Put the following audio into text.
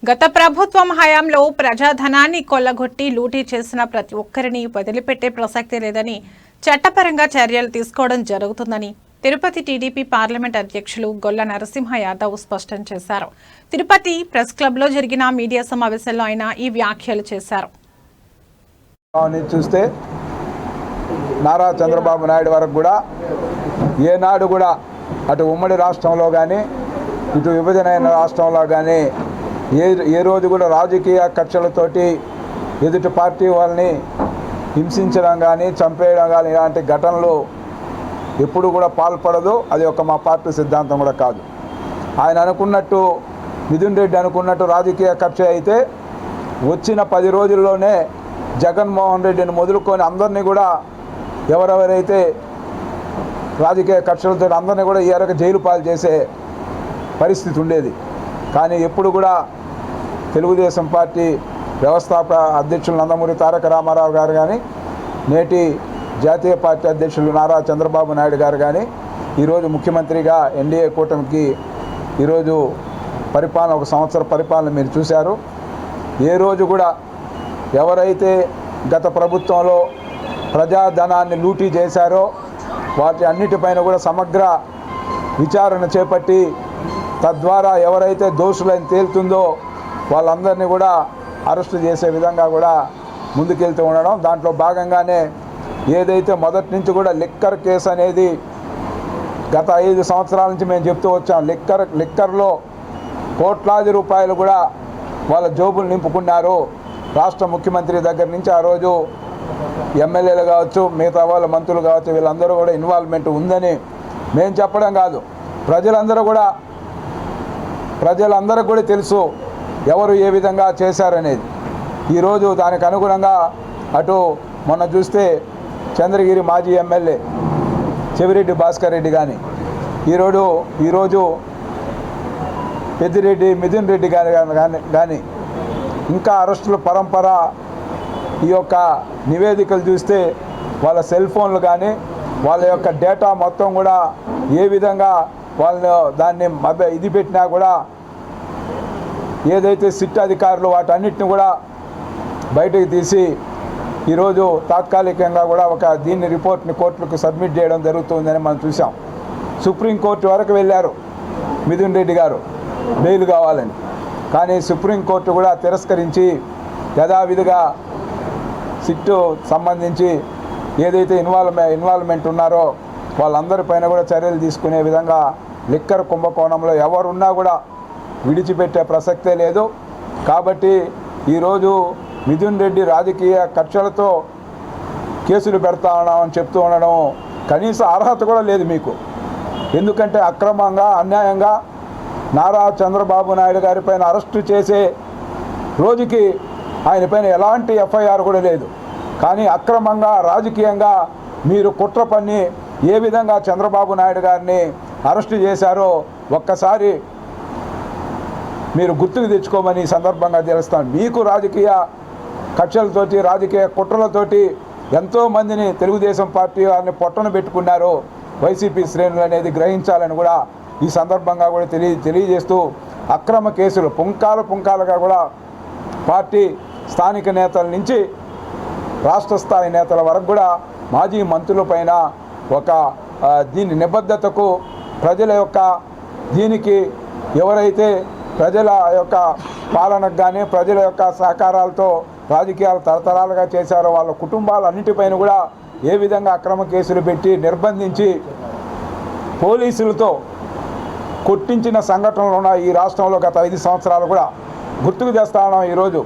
గత ప్రభుత్వం హయాంలో ప్రజాధనాన్ని కొల్లగొట్టి లూటీ చేసిన ప్రతి ఒక్కరిని వదిలిపెట్టే ప్రసక్తి లేదని చట్టపరంగా చర్యలు తీసుకోవడం జరుగుతుందని తిరుపతి టీడీపీ పార్లమెంట్ అధ్యక్షులు గొల్ల నరసింహ యాదవ్ స్పష్టం చేశారు. తిరుపతి ప్రెస్ క్లబ్లో జరిగిన మీడియా సమావేశంలో ఆయన ఈ వ్యాఖ్యలు చేశారు. చూస్తే నారా చంద్రబాబు నాయుడు వరకు కూడా ఏనాడు కూడా అటు ఉమ్మడి రాష్ట్రంలో కానీ ఇటు విభజన రాష్ట్రంలో కానీ ఏ రోజు కూడా రాజకీయ కక్షలతోటి ఎదుటి పార్టీ వాళ్ళని హింసించడం కానీ చంపేయడం కానీ ఇలాంటి ఘటనలు ఎప్పుడు కూడా పాల్పడదు. అది ఒక మా పార్టీ సిద్ధాంతం కూడా కాదు. ఆయన అనుకున్నట్టు మిథున్ రెడ్డి అనుకున్నట్టు రాజకీయ కక్ష అయితే వచ్చిన 10 రోజుల్లోనే జగన్మోహన్ రెడ్డిని మొదలుకొని అందరినీ కూడా ఎవరెవరైతే రాజకీయ కక్షలతో అందరినీ కూడా ఈ రకంగా జైలు పాలు చేసే పరిస్థితి ఉండేది. కానీ ఎప్పుడు కూడా తెలుగుదేశం పార్టీ వ్యవస్థాపక అధ్యక్షులు నందమూరి తారక రామారావు గారు కానీ నేటి జాతీయ పార్టీ అధ్యక్షులు నారా చంద్రబాబు నాయుడు గారు కానీ ఈరోజు ముఖ్యమంత్రిగా ఎన్డీఏ కూటమికి ఈరోజు పరిపాలన 1 సంవత్సర పరిపాలన మీరు చూశారు. ఏ రోజు కూడా ఎవరైతే గత ప్రభుత్వంలో ప్రజాధనాన్ని లూటీ చేశారో వాటి అన్నిటిపైన కూడా సమగ్ర విచారణ చేపట్టి తద్వారా ఎవరైతే దోషులని తేలుతుందో వాళ్ళందరినీ కూడా అరెస్టు చేసే విధంగా కూడా ముందుకెళ్తూ ఉండడం. దాంట్లో భాగంగానే ఏదైతే మొదటి నుంచి కూడా లిక్కర్ కేసు అనేది గత 5 సంవత్సరాల నుంచి మేము చెప్తూ వచ్చాం. లిక్కర్లో కోట్లాది రూపాయలు కూడా వాళ్ళ జోబులు నింపుకున్నారు. రాష్ట్ర ముఖ్యమంత్రి దగ్గర నుంచి ఆ రోజు ఎమ్మెల్యేలు కావచ్చు, మిగతా వాళ్ళ మంత్రులు కావచ్చు, వీళ్ళందరూ కూడా ఇన్వాల్వ్మెంట్ ఉందని మేము చెప్పడం కాదు, ప్రజలందరూ కూడా తెలుసు ఎవరు ఏ విధంగా చేశారనేది. ఈరోజు దానికి అనుగుణంగా అటు మొన్న చూస్తే చంద్రగిరి మాజీ ఎమ్మెల్యే చెవిరెడ్డి భాస్కర్ రెడ్డి కానీ ఈరోజు పెద్దిరెడ్డి మిథున్ రెడ్డి కానీ ఇంకా అరెస్టుల పరంపర ఈ యొక్క నివేదికలు చూస్తే వాళ్ళ సెల్ ఫోన్లు కానీ వాళ్ళ యొక్క డేటా మొత్తం కూడా ఏ విధంగా వాళ్ళు దాన్ని ఇది పెట్టినా కూడా ఏదైతే సిట్ అధికారులు వాటన్నిటిని కూడా బయటకు తీసి ఈరోజు తాత్కాలికంగా కూడా దీన్ని రిపోర్ట్ని కోర్టులకు సబ్మిట్ చేయడం జరుగుతుందని మనం చూసాం. సుప్రీంకోర్టు వరకు వెళ్ళారు మిథున్ రెడ్డి గారు బెయిల్ కావాలని. కానీ సుప్రీంకోర్టు కూడా తిరస్కరించి యథావిధిగా సిట్టు సంబంధించి ఏదైతే ఇన్వాల్వ్మెంట్ ఉన్నారో వాళ్ళందరిపైన కూడా చర్యలు తీసుకునే విధంగా లిక్కర్ కుంభకోణంలో ఎవరున్నా కూడా విడిచిపెట్టే ప్రసక్తే లేదు. కాబట్టి ఈరోజు మిథున్ రెడ్డి రాజకీయ కక్షలతో కేసులు పెడతా ఉన్నామని చెప్తూ ఉండడం కనీస అర్హత కూడా లేదు మీకు. ఎందుకంటే అక్రమంగా అన్యాయంగా నారా చంద్రబాబు నాయుడు గారి పైన అరెస్టు చేసే రోజుకి ఆయన పైన ఎలాంటి ఎఫ్ఐఆర్ కూడా లేదు. కానీ అక్రమంగా రాజకీయంగా మీరు కుట్ర పన్ని ఏ విధంగా చంద్రబాబు నాయుడు గారిని అరెస్టు చేశారో ఒక్కసారి మీరు గుర్తుకు తెచ్చుకోమని సందర్భంగా తెలుస్తాను. మీకు రాజకీయ కక్షలతోటి రాజకీయ కుట్రలతోటి ఎంతోమందిని తెలుగుదేశం పార్టీ వారిని పొట్టన పెట్టుకున్నారు వైసీపీ శ్రేణులు అనేది గ్రహించాలని కూడా ఈ సందర్భంగా కూడా తెలియజేస్తూ అక్రమ కేసులు పుంకాలుగా కూడా పార్టీ స్థానిక నేతల నుంచి రాష్ట్ర స్థాయి నేతల వరకు కూడా మాజీ మంత్రులపైన దీని నిబద్ధతకు ప్రజల యొక్క దీనికి ఎవరైతే ప్రజల యొక్క పాలనకు కానీ ప్రజల యొక్క సహకారాలతో రాజకీయాలు తరతరాలుగా చేశారో వాళ్ళ కుటుంబాలన్నిటిపైన కూడా ఏ విధంగా అక్రమ కేసులు పెట్టి నిర్బంధించి పోలీసులతో కొట్టించిన సంఘటనలు ఉన్నాయి ఈ రాష్ట్రంలో గత 5 సంవత్సరాలు కూడా గుర్తుకు తెస్తా ఉన్నాం. ఈరోజు